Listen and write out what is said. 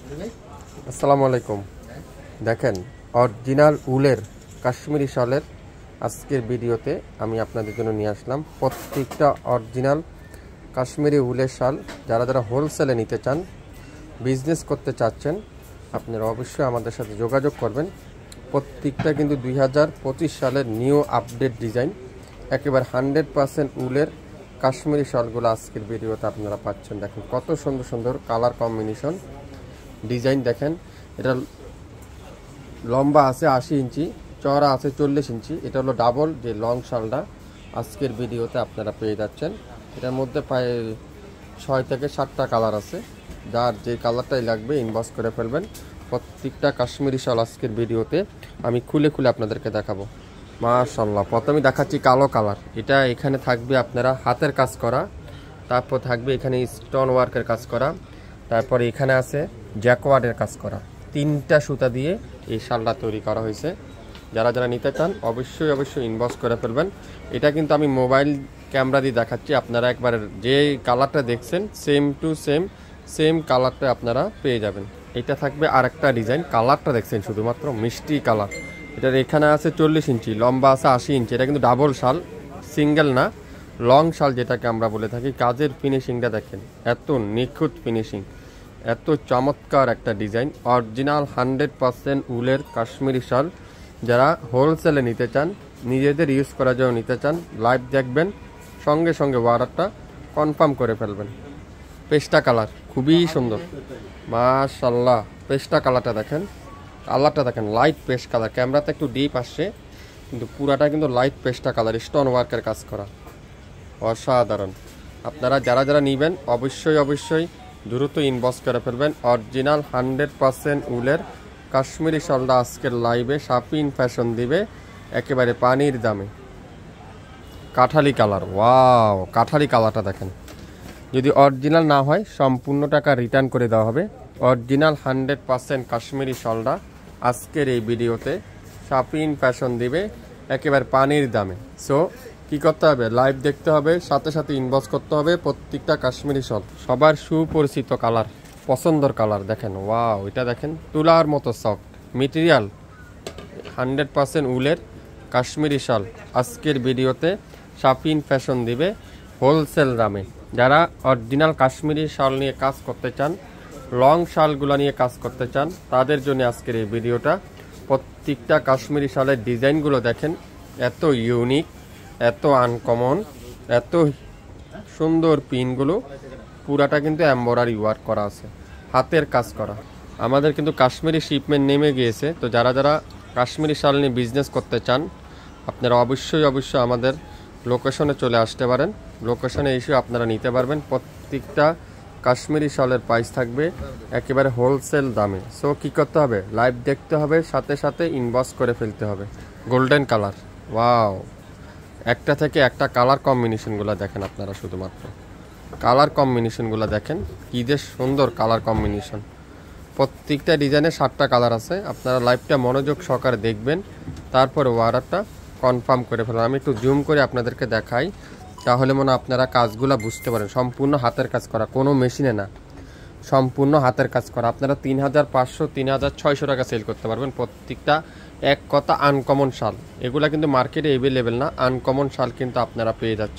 আসসালামু আলাইকুম। দেখেন অরিজিনাল উলের কাশ্মীরি শালের আজকের ভিডিওতে আমি আপনাদের জন্য নিয়ে আসলাম প্রত্যেকটা অরিজিনাল কাশ্মীরি উলের শাল। যারা যারা হোলসেলে নিতে চান, বিজনেস করতে চাচ্ছেন, আপনারা অবশ্যই আমাদের সাথে যোগাযোগ করবেন। প্রত্যেকটা কিন্তু 2025 সালের নিউ আপডেট ডিজাইন, একেবারে 100% উলের কাশ্মীরি শালগুলো আজকের ভিডিওতে আপনারা পাচ্ছেন। দেখেন কত সুন্দর সুন্দর কালার কম্বিনেশন, ডিজাইন দেখেন। এটা লম্বা আছে 80 ইঞ্চি, চওড়া আছে 40 ইঞ্চি। এটা হলো ডাবল যে লং শালটা আজকের ভিডিওতে আপনারা পেয়ে যাচ্ছেন। এটার মধ্যে প্রায় 6 থেকে 7টা কালার আছে। যার যে কালারটাই লাগবে ইনবক্স করে ফেলবেন। প্রত্যেকটা কাশ্মীরি শাল আজকের ভিডিওতে আমি খুলে খুলে আপনাদেরকে দেখাবো। মাশাআল্লাহ, প্রথমে দেখাচ্ছি কালো কালার। এটা এখানে থাকবে আপনারা হাতের কাজ করা, তারপর থাকবে এখানে স্টোন ওয়ার্কের কাজ করা, তারপরে এখানে আছে জ্যাকওয়ার্ডের কাজ করা। 3টা সুতা দিয়ে এই শালটা তৈরি করা হয়েছে। যারা যারা নিতে চান অবশ্যই ইনবক্স করে ফেলবেন। এটা কিন্তু আমি মোবাইল ক্যামেরা দিয়ে দেখাচ্ছি, আপনারা একবার যে কালারটা দেখছেন সেম টু সেম কালারটা আপনারা পেয়ে যাবেন। এটা থাকবে আরেকটা ডিজাইন, কালারটা দেখছেন শুধুমাত্র মিষ্টি কালার। এটার এখানে আছে 40 ইঞ্চি, লম্বা আছে 80 ইঞ্চি। এটা কিন্তু ডাবল শাল, সিঙ্গেল না, লং শাল যেটাকে আমরা বলে থাকি। কাজের ফিনিশিংটা দেখেন, এত নিখুঁত ফিনিশিং, এত চমৎকার একটা ডিজাইন। অরিজিনাল 100% উলের কাশ্মীরি শাল। যারা হোলসেলে নিতে চান, নিজেদের ইউজ করার জন্য নিতে চান, লাইভ দেখবেন, সঙ্গে সঙ্গে অর্ডারটা কনফার্ম করে ফেলবেন। পেস্টা কালার খুবই সুন্দর, মাশাআল্লাহ। পেস্টা কালারটা দেখেন, কালারটা দেখেন, লাইট পেস্ট কালার। ক্যামেরাতে একটু ডিপ আসছে, কিন্তু পুরাটা কিন্তু লাইট পেস্টা কালার, স্টোন ওয়ার্কের কাজ করা, অসাধারণ। আপনারা যারা যারা নেবেন অবশ্যই দ্রুত ইনবক্স করে ফেলবেন। অরিজিনাল 100% উলের কাশ্মীরি শালটা আজকের লাইভে শাপিন ফ্যাশন দিবে একেবারে পানির দামে। কাঠালি কালার, ওয়াও, কাঠালি কালারটা দেখেন। যদি অরিজিনাল না হয় সম্পূর্ণ টাকা রিটার্ন করে দেওয়া হবে। অরিজিনাল 100% কাশ্মীরি শালটা আজকের এই ভিডিওতে শাপিন ফ্যাশন দিবে একেবারে পানির দামে। সো কি করতে হবে, লাইভ দেখতে হবে, সাথে সাথে ইনবক্স করতে হবে। প্রত্যেকটা কাশ্মীরি শাল সবার সুপরিচিত কালার, পছন্দের কালার। দেখেন ওয়াও, এটা দেখেন তুলার মতো সফট মেটেরিয়াল, 100% উলের কাশ্মীরি শাল আজকের ভিডিওতে শাপিন ফ্যাশন দিবে হোলসেল দামে। যারা অরিজিনাল কাশ্মীরি শাল নিয়ে কাজ করতে চান, লং শালগুলো নিয়ে কাজ করতে চান, তাদের জন্য আজকের এই ভিডিওটা। প্রত্যেকটা কাশ্মীরি শালের ডিজাইনগুলো দেখেন, এত ইউনিক, এত আনকমন, এত সুন্দর। পিনগুলো পুরাটা কিন্তু এমব্রয়ডারি ওয়ার্ক করা আছে, হাতের কাজ করা। আমাদের কিন্তু কাশ্মীরি শিপমেন্ট নেমে গিয়েছে। তো যারা যারা কাশ্মীরি শাল নিয়ে বিজনেস করতে চান, আপনারা অবশ্যই আমাদের লোকেশনে চলে আসতে পারেন। লোকেশনে এসে আপনারা নিতে পারবেন। প্রত্যেকটা কাশ্মীরি শালের প্রাইস থাকবে একেবারে হোলসেল দামে। সো কী করতে হবে, লাইভ দেখতে হবে, সাথে সাথে ইনবক্স করে ফেলতে হবে। গোল্ডেন কালার, ওয়াও, একটা থেকে একটা কালার কম্বিনেশনগুলো দেখেন আপনারা, শুধুমাত্র কালার কম্বিনেশনগুলো দেখেন, কী যে সুন্দর কালার কম্বিনেশন। প্রত্যেকটা ডিজাইনে 7টা কালার আছে। আপনারা লাইভটা মনোযোগ সহকারে দেখবেন, তারপরে অর্ডারটা কনফার্ম করে ফেলুন। আমি একটু জুম করে আপনাদেরকে দেখাই, তাহলে মনে আপনারা কাজগুলো বুঝতে পারেন। সম্পূর্ণ হাতের কাজ করা, কোনো মেশিনে না, সম্পূর্ণ হাতের কাজ করা। আপনারা 3500, 3600 টাকা সেল করতে পারবেন। প্রত্যেকটা এক কথা আনকমন শাল। এগুলা কিন্তু মার্কেটে অ্যাভেলেবেল না, আনকমন শাল কিন্তু আপনারা পেয়ে যাচ্ছেন।